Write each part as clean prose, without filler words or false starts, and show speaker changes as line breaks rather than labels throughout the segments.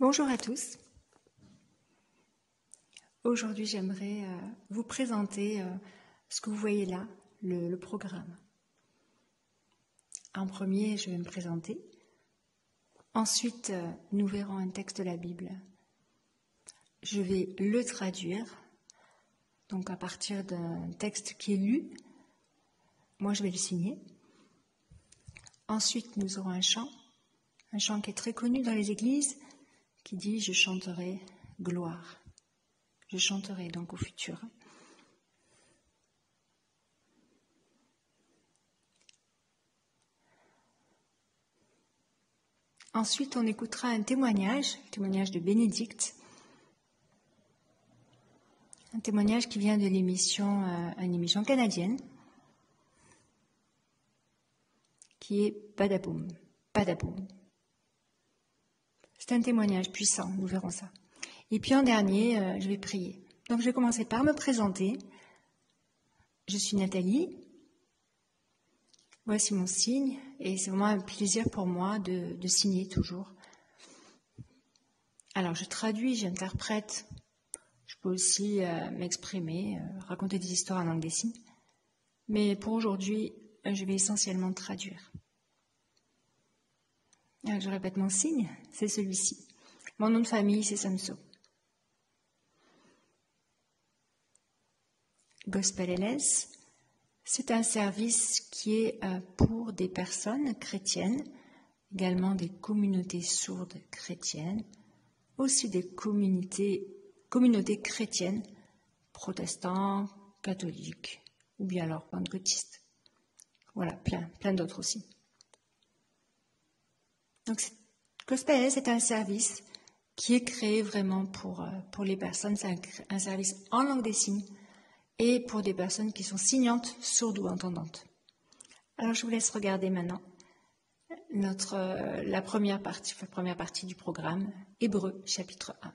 Bonjour à tous. Aujourd'hui, j'aimerais vous présenter ce que vous voyez là, le programme. En premier, je vais me présenter. Ensuite, nous verrons un texte de la Bible. Je vais le traduire. Donc, à partir d'un texte qui est lu, moi, je vais le signer. Ensuite, nous aurons un chant qui est très connu dans les églises, qui dit « Je chanterai gloire ». Je chanterai donc au futur. Ensuite, on écoutera un témoignage de Bénédicte. Un témoignage qui vient de une émission canadienne, qui est Badaboum. Badaboum. C'est un témoignage puissant, nous verrons ça. Et puis en dernier, je vais prier. Donc je vais commencer par me présenter. Je suis Nathalie. Voici mon signe, et c'est vraiment un plaisir pour moi de signer toujours. Alors je traduis, j'interprète. Je peux aussi m'exprimer, raconter des histoires en langue des signes. Mais pour aujourd'hui, je vais essentiellement traduire. Alors, je répète mon signe, c'est celui-ci. Mon nom de famille, c'est Samso. Gospel LS, c'est un service qui est pour des personnes chrétiennes, également des communautés sourdes chrétiennes, aussi des communautés chrétiennes, protestants, catholiques, ou bien alors pentecôtistes. Voilà, plein d'autres aussi. Donc, Gospel LS, c'est un service qui est créé vraiment pour les personnes. C'est un service en langue des signes et pour des personnes qui sont signantes, sourdes ou entendantes. Alors, je vous laisse regarder maintenant la première partie du programme, Hébreux, chapitre 1.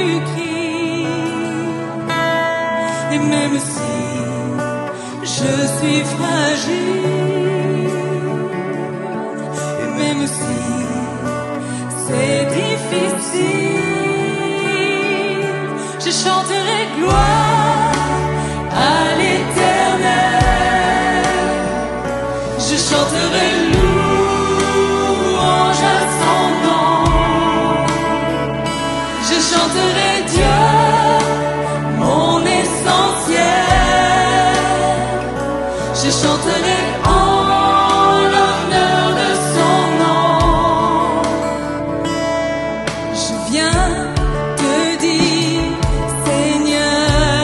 Jésus-Christ. Et même si je suis fragile, et même si c'est difficile, je chanterai gloire à l'Éternel. Je chanterai louange à son nom. Je chanterai Dieu, mon essentiel. Je chanterai en l'honneur de son nom. Je viens te dire, Seigneur,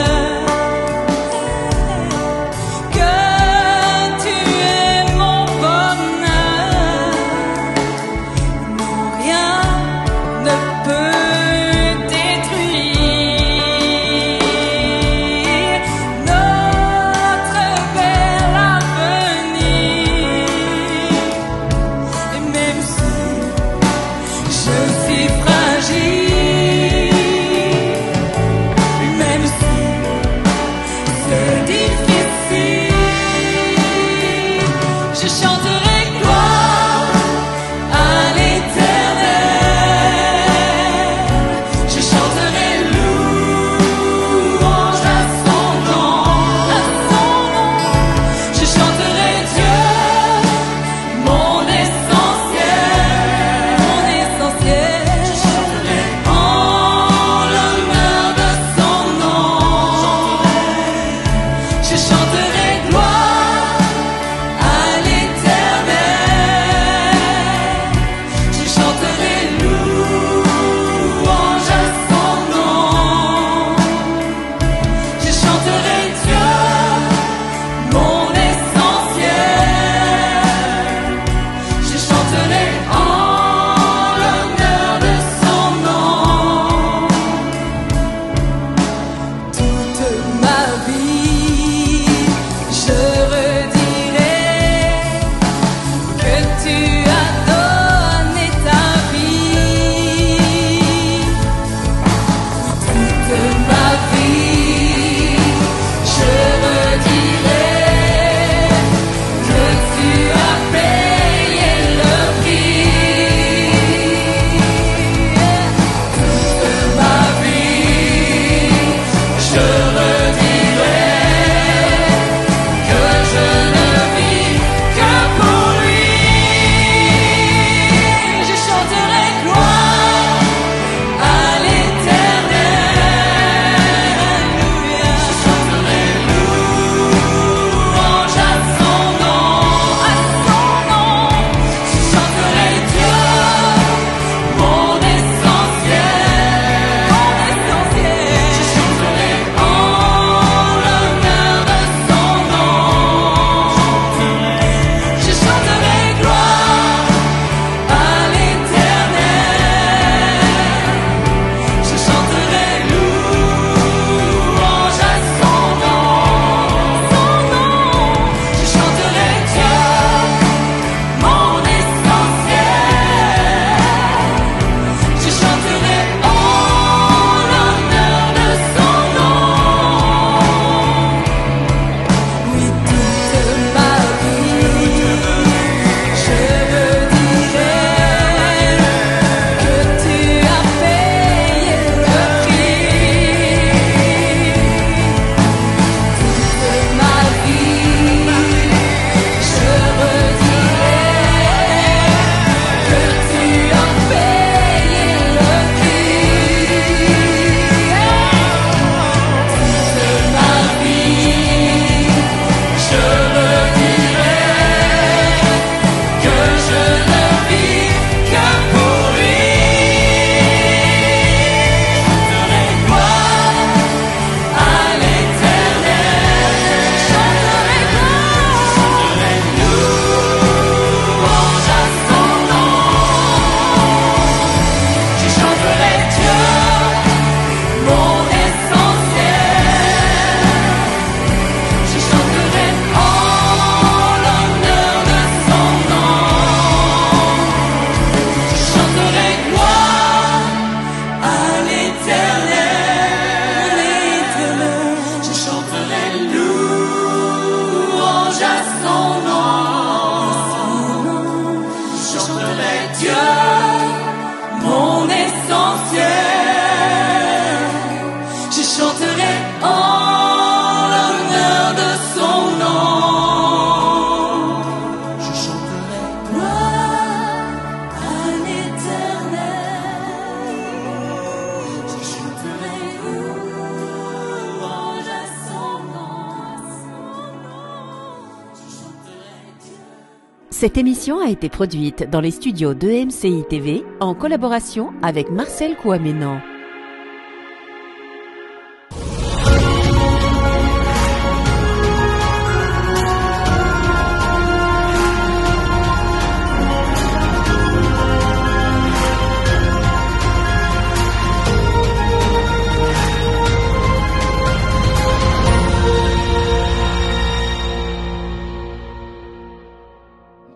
Cette émission a été produite dans les studios de MCI TV en collaboration avec Marcel Kouaménan.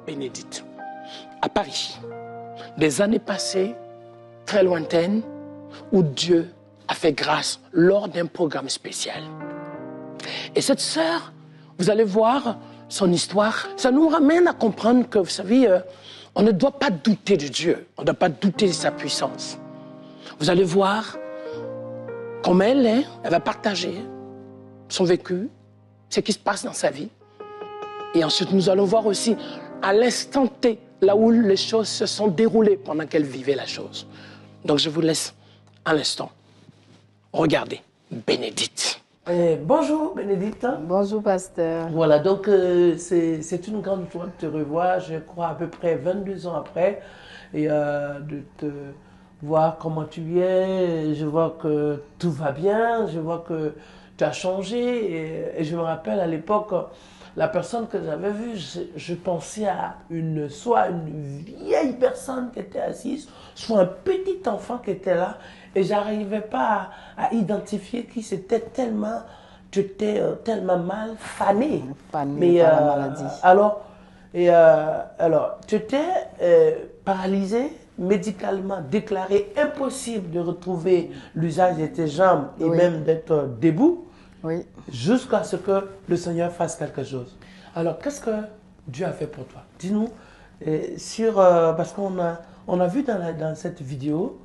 Bénédicte, à Paris, des années passées, très lointaines, où Dieu a fait grâce lors d'un programme spécial. Et cette sœur, vous allez voir son histoire, ça nous ramène à comprendre que, vous savez, on ne doit pas douter de Dieu, on ne doit pas douter de sa puissance. Vous allez voir comme elle est, elle va partager son vécu, ce qui se passe dans sa vie. Et ensuite, nous allons voir aussi à l'instant T, là où les choses se sont déroulées pendant qu'elle vivait la chose. Donc, je vous laisse un instant. Regardez, Bénédicte. Bonjour, Bénédicte.
Bonjour, pasteur.
Voilà, donc c'est une grande joie de te revoir, je crois à peu près 22 ans après, et de te voir comment tu es. Je vois que tout va bien, je vois que tu as changé, et je me rappelle à l'époque, la personne que j'avais vue, je pensais à soit une vieille personne qui était assise, soit un petit enfant qui était là, et j'arrivais pas à identifier qui c'était tellement, tu étais tellement mal fané.
Fané par la maladie.
Alors, tu étais paralysé, médicalement déclaré impossible de retrouver l'usage de tes jambes et même d'être debout.
Oui.
Jusqu'à ce que le Seigneur fasse quelque chose. Alors, qu'est-ce que Dieu a fait pour toi? Dis-nous, parce qu'on a vu dans cette vidéo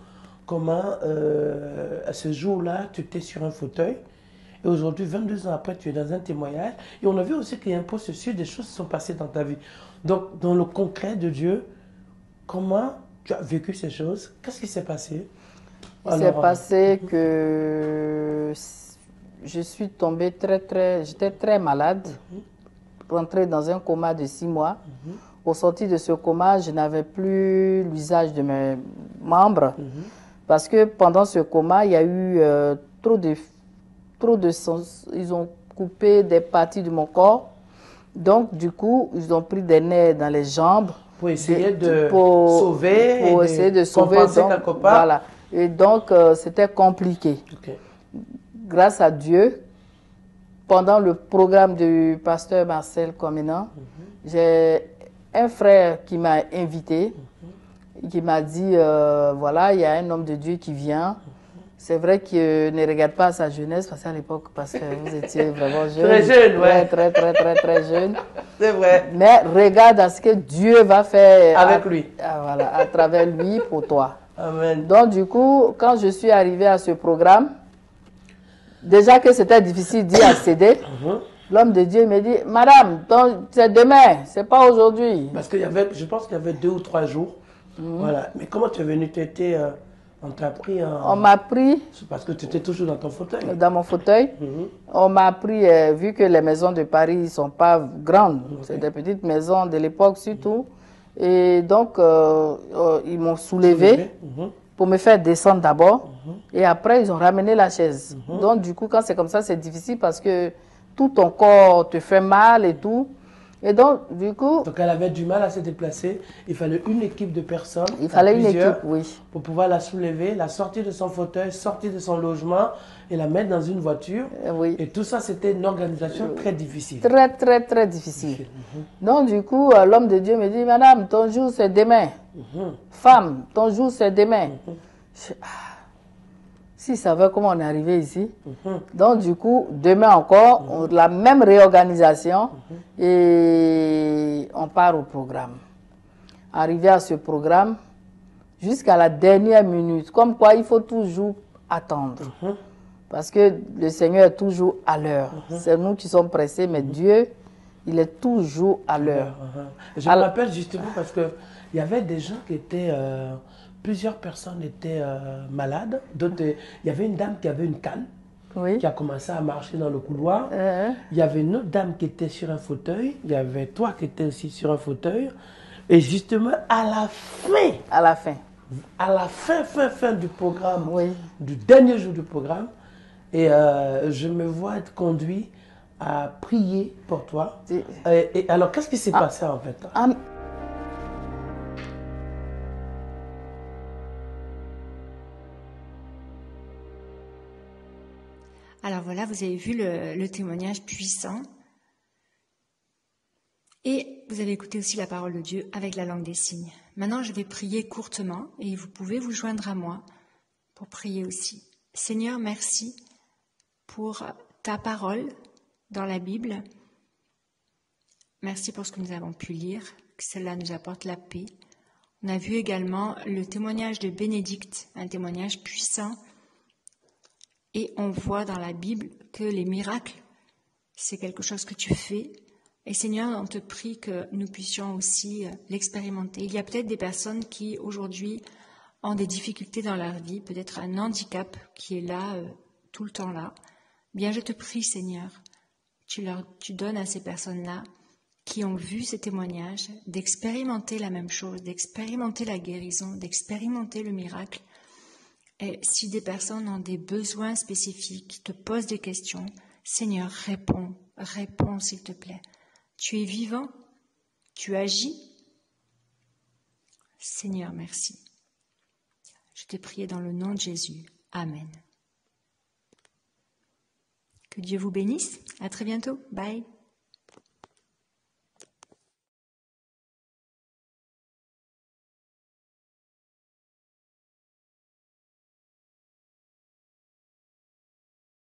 comment, à ce jour-là, tu étais sur un fauteuil. Et aujourd'hui, 22 ans après, tu es dans un témoignage. Et on a vu aussi qu'il y a un processus, des choses qui sont passées dans ta vie. Donc, dans le concret de Dieu, comment tu as vécu ces choses? Qu'est-ce qui s'est passé?
Il s'est passé que je suis tombée j'étais très malade, rentrée dans un coma de 6 mois. Au sorti de ce coma, je n'avais plus l'usage de mes membres parce que pendant ce coma, il y a eu trop de sang. Ils ont coupé des parties de mon corps. Donc, du coup, ils ont pris des nerfs dans les jambes.
Pour essayer de sauver.
Pour essayer de sauver. Donc,
quelque part.
voilà. Et donc, c'était compliqué.
Okay.
Grâce à Dieu, pendant le programme du pasteur Marcel Kouaménan, j'ai un frère qui m'a invité, qui m'a dit, voilà, il y a un homme de Dieu qui vient. C'est vrai que ne regarde pas sa jeunesse, parce qu'à l'époque, parce que vous étiez vraiment jeune.
Très jeune, ouais.
Très jeune.
C'est vrai.
Mais regarde à ce que Dieu va faire
avec lui.
Voilà, à travers lui pour toi.
Amen.
Donc, du coup, quand je suis arrivée à ce programme, déjà que c'était difficile d'y accéder, l'homme de Dieu me dit, Madame, c'est demain, c'est pas aujourd'hui.
Parce qu'il y avait, je pense qu'il y avait 2 ou 3 jours. Voilà. Mais comment tu es venu? Tu étais, on t'a pris
On m'a pris.
Parce que tu étais toujours dans ton fauteuil.
Dans mon fauteuil. On m'a pris, vu que les maisons de Paris ne sont pas grandes, c'est des petites maisons de l'époque surtout. Et donc, ils m'ont soulevé pour me faire descendre d'abord. Et après, ils ont ramené la chaise. Donc, du coup, quand c'est comme ça, c'est difficile parce que tout ton corps te fait mal et tout. Et donc, du coup...
Donc, elle avait du mal à se déplacer. Il fallait une équipe de personnes.
Il fallait une équipe, oui.
Pour pouvoir la soulever, la sortir de son fauteuil, sortir de son logement et la mettre dans une voiture.
Oui.
Et tout ça, c'était une organisation très difficile.
Très difficile. Donc, du coup, l'homme de Dieu me dit, Madame, ton jour, c'est demain. Femme, ton jour, c'est demain. Si savait comment on est arrivé ici. Donc, du coup, demain encore, la même réorganisation et on part au programme. Arrivé à ce programme, jusqu'à la dernière minute, comme quoi il faut toujours attendre. Parce que le Seigneur est toujours à l'heure. C'est nous qui sommes pressés, mais Dieu, il est toujours à l'heure.
Je me rappelle justement parce qu'il y avait des gens qui étaient... plusieurs personnes étaient malades. Il y avait une dame qui avait une canne.
Oui.
qui a commencé à marcher dans le couloir. Il y avait une autre dame qui était sur un fauteuil. Il y avait toi qui étais aussi sur un fauteuil. Et justement, à la fin du programme,
Oui.
du dernier jour du programme, et je me vois être conduit à prier pour toi. Et alors, qu'est-ce qui s'est passé en fait?
Alors voilà, vous avez vu le témoignage puissant. Et vous avez écouté aussi la parole de Dieu avec la langue des signes. Maintenant, je vais prier courtement et vous pouvez vous joindre à moi pour prier aussi. Seigneur, merci pour ta parole dans la Bible. Merci pour ce que nous avons pu lire, que cela nous apporte la paix. On a vu également le témoignage de Bénédicte, un témoignage puissant. Et on voit dans la Bible que les miracles, c'est quelque chose que tu fais. Et Seigneur, on te prie que nous puissions aussi l'expérimenter. Il y a peut-être des personnes qui aujourd'hui ont des difficultés dans leur vie, peut-être un handicap qui est là, tout le temps là. Bien, je te prie, Seigneur, tu donnes à ces personnes-là qui ont vu ces témoignages d'expérimenter la même chose, d'expérimenter la guérison, d'expérimenter le miracle. Et si des personnes ont des besoins spécifiques, te posent des questions, Seigneur, réponds s'il te plaît. Tu es vivant, tu agis. Seigneur, merci. Je t'ai prié dans le nom de Jésus. Amen. Que Dieu vous bénisse. À très bientôt. Bye.